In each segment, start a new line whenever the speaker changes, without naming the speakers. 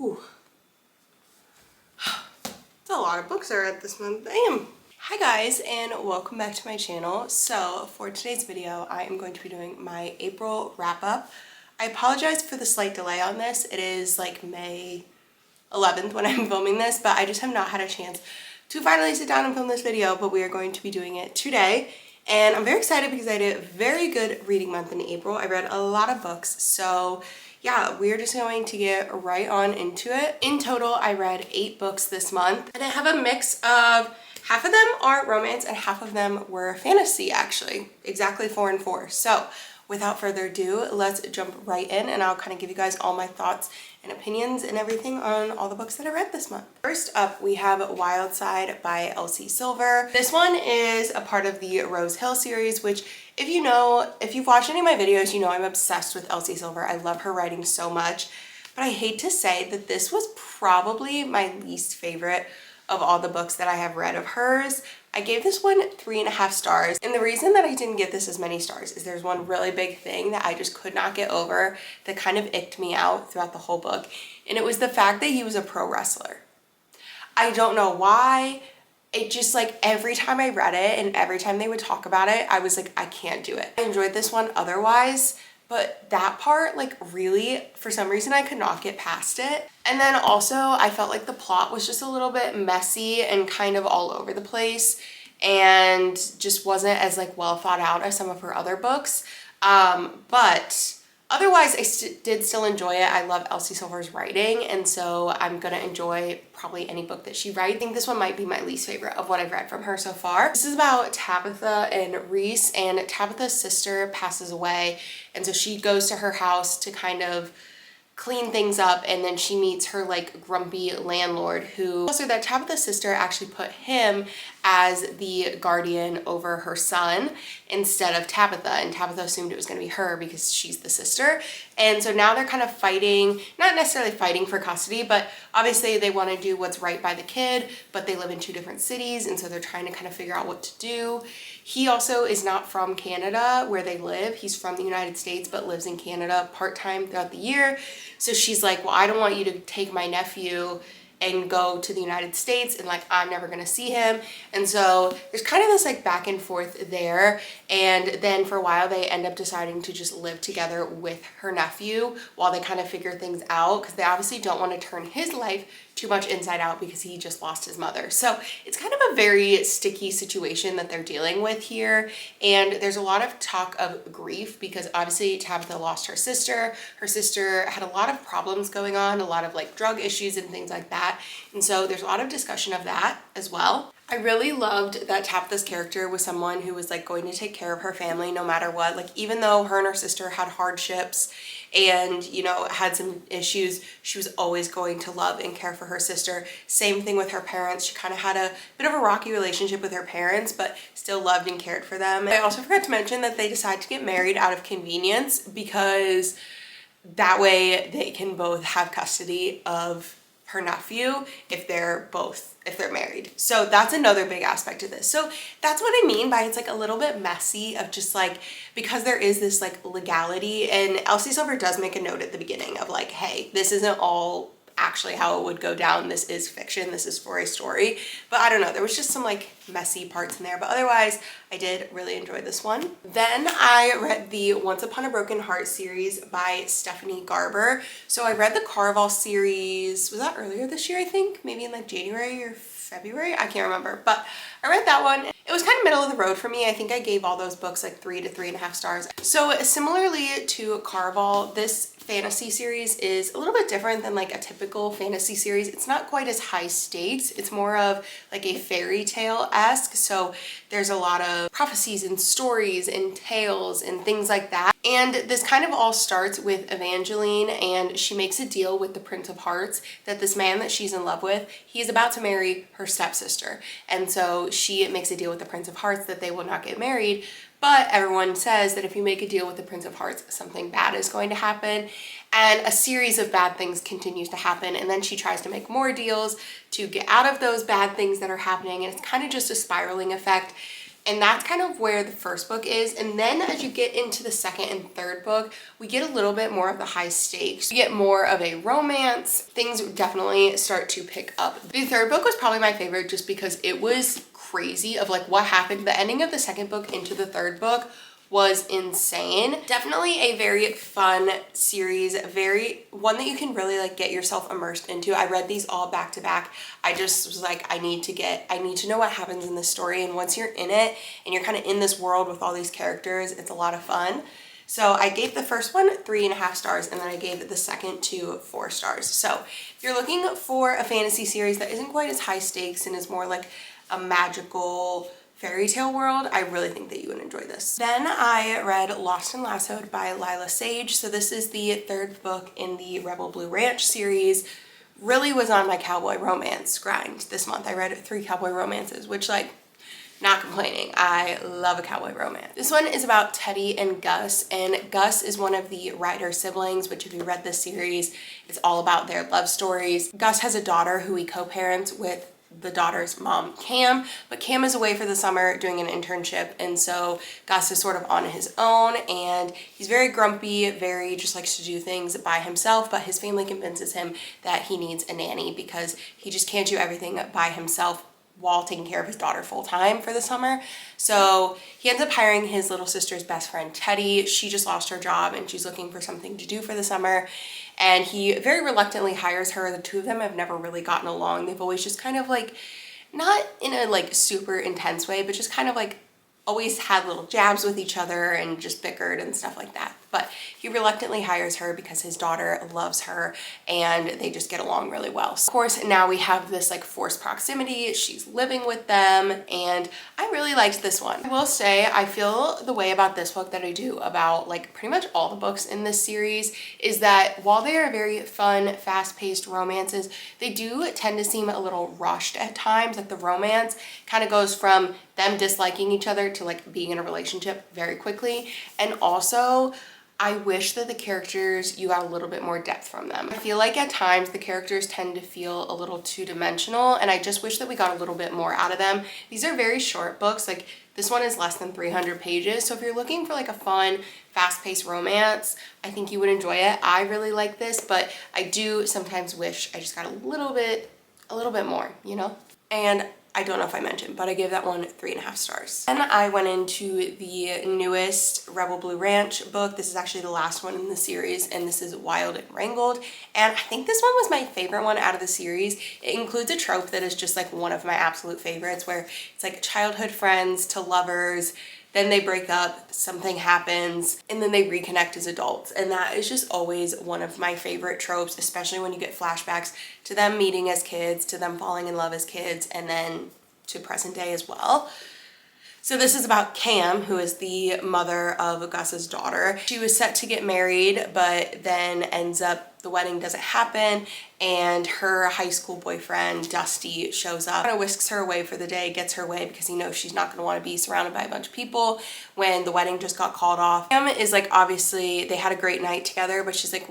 Ooh. That's a lot of books I read this month. Damn. Hi guys, and welcome back to my channel. So for today's video, I am going to be doing my April wrap-up. I apologize for the slight delay on this. It is like May 11th when I'm filming this, but I just have not had a chance to finally sit down and film this video, but we are going to be doing it today. And I'm very excited because I did a very good reading month in April. I read a lot of books, so yeah, we're just going to get right on into it. In total, I read 8 books this month, and I have a mix of half of them are romance and half of them were fantasy, actually. Exactly 4 and 4. So without further ado, let's jump right in and I'll kind of give you guys all my thoughts and opinions and everything on all the books that I read this month. First up, we have Wild Side by Elsie Silver. This one is a part of the Rose Hill series, which if you've watched any of my videos, you know I'm obsessed with Elsie Silver. I love her writing so much, but I hate to say that this was probably my least favorite of all the books that I have read of hers. I gave this one 3.5 stars, and the reason that I didn't give this as many stars is there's one really big thing that I just could not get over that kind of icked me out throughout the whole book, and it was the fact that he was a pro wrestler. I don't know why. It just, like, every time I read it and every time they would talk about it, I was like, I can't do it. I enjoyed this one otherwise, but that part, like, really, for some reason, I could not get past it. And then also, I felt like the plot was just a little bit messy and kind of all over the place and just wasn't as, like, well thought out as some of her other books. But otherwise, I did still enjoy it. I love Elsie Silver's writing, and so I'm gonna enjoy probably any book that she writes. I think this one might be my least favorite of what I've read from her so far. This is about Tabitha and Reese, and Tabitha's sister passes away, and so she goes to her house to kind of clean things up, and then she meets her like grumpy landlord who also that Tabitha's sister actually put him as the guardian over her son instead of Tabitha, and Tabitha assumed it was going to be her because she's the sister. And so now they're kind of fighting, not necessarily fighting for custody, but obviously they want to do what's right by the kid, but they live in 2 different cities, and so they're trying to kind of figure out what to do. He also is not from Canada where they live. He's from the United States but lives in Canada part-time throughout the year. So she's like, well, I don't want you to take my nephew and go to the United States, and like I'm never gonna see him. And so there's kind of this like back and forth there, and then for a while they end up deciding to just live together with her nephew while they kind of figure things out, because they obviously don't want to turn his life too much inside out because he just lost his mother. So it's kind of a very sticky situation that they're dealing with here, and there's a lot of talk of grief because obviously Tabitha lost her sister. Her sister had a lot of problems going on, a lot of like drug issues and things like that, and so there's a lot of discussion of that as well. I really loved that Tabitha's character was someone who was like going to take care of her family no matter what. Like even though her and her sister had hardships and, you know, had some issues, she was always going to love and care for her sister. Same thing with her parents. She kind of had a bit of a rocky relationship with her parents, but still loved and cared for them. I also forgot to mention that they decided to get married out of convenience because that way they can both have custody of her nephew if they're married. So that's another big aspect of this. So that's what I mean by it's like a little bit messy of just like, because there is this like legality, and Elsie Silver does make a note at the beginning of like, hey, this isn't all actually how it would go down. This is fiction. This is for a story. But I don't know, there was just some like messy parts in there, but otherwise I did really enjoy this one. Then I read the Once Upon a Broken Heart series by Stephanie Garber. So I read the Caraval series, was that earlier this year, I think? Maybe in like January or February? I can't remember, but I read that one. It was kind of middle of the road for me. I think I gave all those books like 3 to 3.5 stars. So similarly to Caraval, this fantasy series is a little bit different than like a typical fantasy series. It's not quite as high stakes. It's more of like a fairy tale-esque. So there's a lot of prophecies and stories and tales and things like that. And this kind of all starts with Evangeline, and she makes a deal with the Prince of Hearts that this man that she's in love with, he's about to marry her stepsister. And so she makes a deal with the Prince of Hearts that they will not get married, but everyone says that if you make a deal with the Prince of Hearts, something bad is going to happen. And a series of bad things continues to happen, and then she tries to make more deals to get out of those bad things that are happening, and it's kind of just a spiraling effect. And that's kind of where the first book is. And then as you get into the second and third book, we get a little bit more of the high stakes. We get more of a romance. Things definitely start to pick up. The third book was probably my favorite just because it was crazy of like what happened. The ending of the second book into the third book was insane. Definitely a very fun series, one that you can really like get yourself immersed into. I read these all back to back. I just was like, I need to know what happens in this story. And once you're in it and you're kind of in this world with all these characters, it's a lot of fun. So I gave the first one 3.5 stars, and then I gave the second 2 4 stars. So if you're looking for a fantasy series that isn't quite as high stakes and is more like a magical fairy tale world, I really think that you would enjoy this. Then I read Lost and Lassoed by Lila Sage. So this is the third book in the Rebel Blue Ranch series. Really was on my cowboy romance grind this month. I read 3 cowboy romances, which like, not complaining. I love a cowboy romance. This one is about Teddy and Gus, and Gus is one of the Ryder siblings, which if you read this series, it's all about their love stories. Gus has a daughter who he co-parents with the daughter's mom, Cam, but Cam is away for the summer doing an internship, and so Gus is sort of on his own, and he's very grumpy, very just likes to do things by himself, but his family convinces him that he needs a nanny because he just can't do everything by himself while taking care of his daughter full-time for the summer. So he ends up hiring his little sister's best friend, Teddy. She just lost her job and she's looking for something to do for the summer. And he very reluctantly hires her. The two of them have never really gotten along. They've always just kind of like, not in a like super intense way, but just kind of like always had little jabs with each other and just bickered and stuff like that. But he reluctantly hires her because his daughter loves her and they just get along really well. So of course, now we have this like forced proximity. She's living with them, and I really liked this one. I will say I feel the way about this book that I do about like pretty much all the books in this series is that while they are very fun, fast-paced romances, they do tend to seem a little rushed at times. Like the romance kind of goes from them disliking each other to like being in a relationship very quickly. And also, I wish that the characters, you got a little bit more depth from them. I feel like at times the characters tend to feel a little two-dimensional, and I just wish that we got a little bit more out of them. These are very short books. Like this one is less than 300 pages. So if you're looking for like a fun, fast-paced romance, I think you would enjoy it. I really like this, but I do sometimes wish I just got a little bit more, you know? And I don't know if I mentioned, but I gave that one 3.5 stars. Then I went into the newest Rebel Blue Ranch book. This is actually the last one in the series, and this is Wild and Wrangled. And I think this one was my favorite one out of the series. It includes a trope that is just like one of my absolute favorites, where it's like childhood friends to lovers, then they break up, something happens, and then they reconnect as adults. And that is just always one of my favorite tropes, especially when you get flashbacks to them meeting as kids, to them falling in love as kids, and then to present day as well. So this is about Cam, who is the mother of Gus's daughter. She was set to get married, but then ends up, the wedding doesn't happen, and her high school boyfriend, Dusty, shows up, kind of whisks her away for the day, gets her away because he knows she's not going to want to be surrounded by a bunch of people when the wedding just got called off. Cam is like, obviously, they had a great night together, but she's like,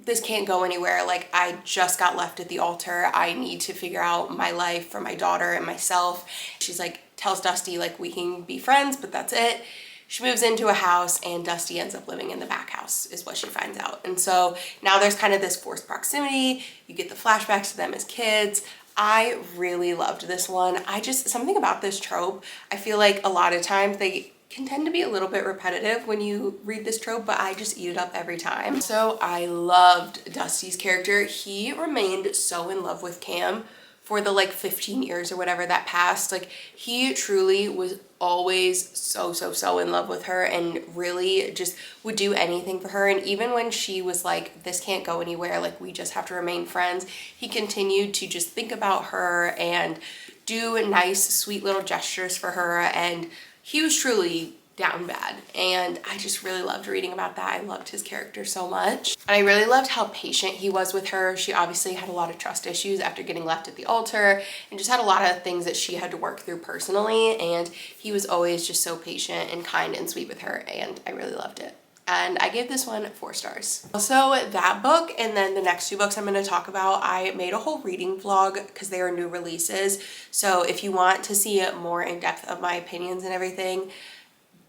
this can't go anywhere. Like, I just got left at the altar. I need to figure out my life for my daughter and myself. She's like, tells Dusty like, we can be friends, but that's it. She moves into a house and Dusty ends up living in the back house is what she finds out. And so now there's kind of this forced proximity. You get the flashbacks to them as kids. I really loved this one. Something about this trope, I feel like a lot of times they can tend to be a little bit repetitive when you read this trope, but I just eat it up every time. So I loved Dusty's character. He remained so in love with Cam for the like 15 years or whatever that passed. Like he truly was always so in love with her and really just would do anything for her. And even when she was like, this can't go anywhere, like we just have to remain friends, he continued to just think about her and do nice, sweet little gestures for her. And he was truly down bad, and I just really loved reading about that. I loved his character so much, and I really loved how patient he was with her. She obviously had a lot of trust issues after getting left at the altar and just had a lot of things that she had to work through personally, and he was always just so patient and kind and sweet with her, and I really loved it. and I gave this one 4 stars. Also, that book and then the next 2 books I'm going to talk about, I made a whole reading vlog because they are new releases. So if you want to see more in depth of my opinions and everything,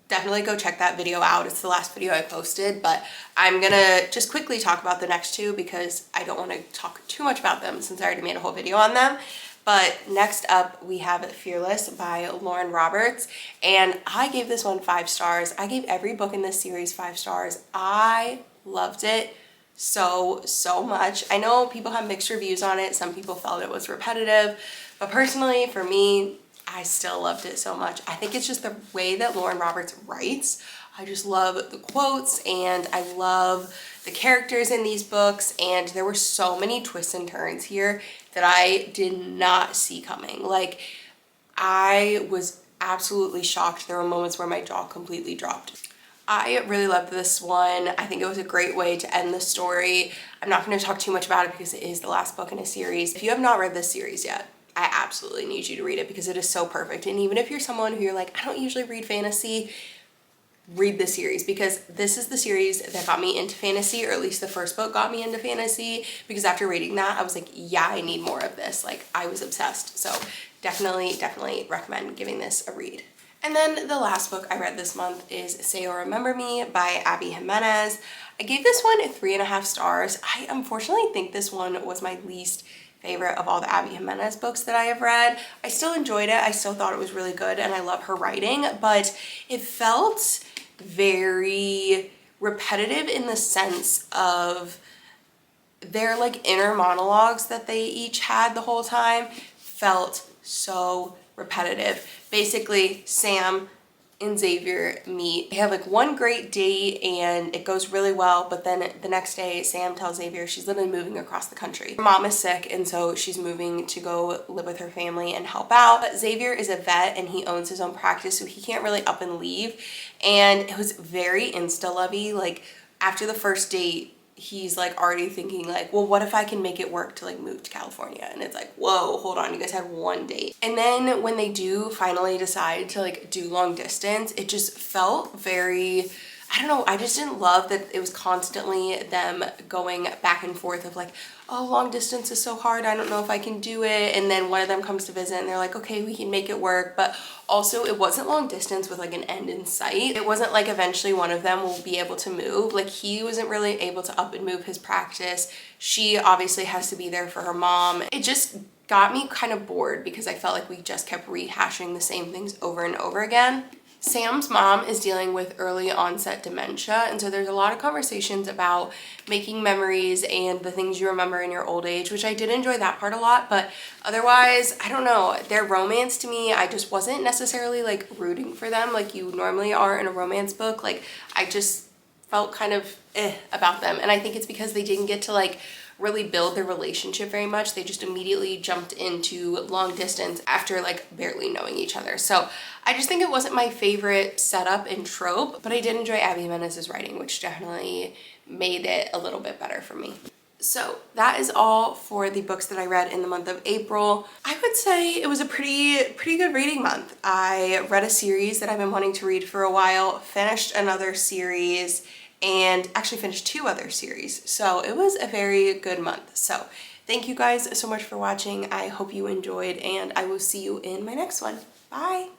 definitely go check that video out. It's the last video I posted, but I'm gonna just quickly talk about the next 2 because I don't want to talk too much about them since I already made a whole video on them. But next up we have Fearless by Lauren Roberts, and I gave this one 5 stars. I gave every book in this series 5 stars. I loved it so much. I know people have mixed reviews on it. Some people felt it was repetitive, but personally for me, I still loved it so much. I think it's just the way that Lauren Roberts writes. I just love the quotes and I love the characters in these books, and there were so many twists and turns here that I did not see coming. Like, I was absolutely shocked. There were moments where my jaw completely dropped. I really loved this one. I think it was a great way to end the story. I'm not going to talk too much about it because it is the last book in a series. If you have not read this series yet, I absolutely need you to read it because it is so perfect. And even if you're someone who you're like, I don't usually read fantasy, read the series, because this is the series that got me into fantasy, or at least the first book got me into fantasy, because after reading that, I was like, yeah, I need more of this. Like, I was obsessed. So definitely recommend giving this a read. And then the last book I read this month is Say You'll Remember Me by Abby Jimenez. I gave this one 3.5 stars. I unfortunately think this one was my least favorite of all the Abby Jimenez books that I have read. I still enjoyed it. I still thought it was really good and I love her writing, but it felt very repetitive in the sense of their like inner monologues that they each had the whole time felt so repetitive. Basically, Sam and Xavier meet. They have like one great date and it goes really well, but then the next day Sam tells Xavier she's literally moving across the country. Her mom is sick and so she's moving to go live with her family and help out. But Xavier is a vet and he owns his own practice, so he can't really up and leave. And it was very insta-lovey. Like, after the first date, he's like already thinking like, well, what if I can make it work to like move to California? And it's like, whoa, hold on, you guys had one date. And then when they do finally decide to like do long distance, it just felt very, I don't know, I just didn't love that it was constantly them going back and forth of like, oh, long distance is so hard, I don't know if I can do it. And then one of them comes to visit and they're like, okay, we can make it work. But also it wasn't long distance with like an end in sight. It wasn't like eventually one of them will be able to move. Like, he wasn't really able to up and move his practice. She obviously has to be there for her mom. It just got me kind of bored because I felt like we just kept rehashing the same things over and over again. Sam's mom is dealing with early onset dementia, and so there's a lot of conversations about making memories and the things you remember in your old age, which I did enjoy that part a lot, but otherwise, I don't know, their romance to me, I just wasn't necessarily like rooting for them like you normally are in a romance book. Like, I just felt kind of about them, and I think it's because they didn't get to like really build their relationship very much. They just immediately jumped into long distance after like barely knowing each other. So I just think it wasn't my favorite setup and trope, but I did enjoy Abby Jimenez's writing, which definitely made it a little bit better for me. So that is all for the books that I read in the month of April. I would say it was a pretty good reading month. I read a series that I've been wanting to read for a while, finished another series, and actually finished 2 other series. So it was a very good month. So thank you guys so much for watching. I hope you enjoyed, and I will see you in my next one. Bye!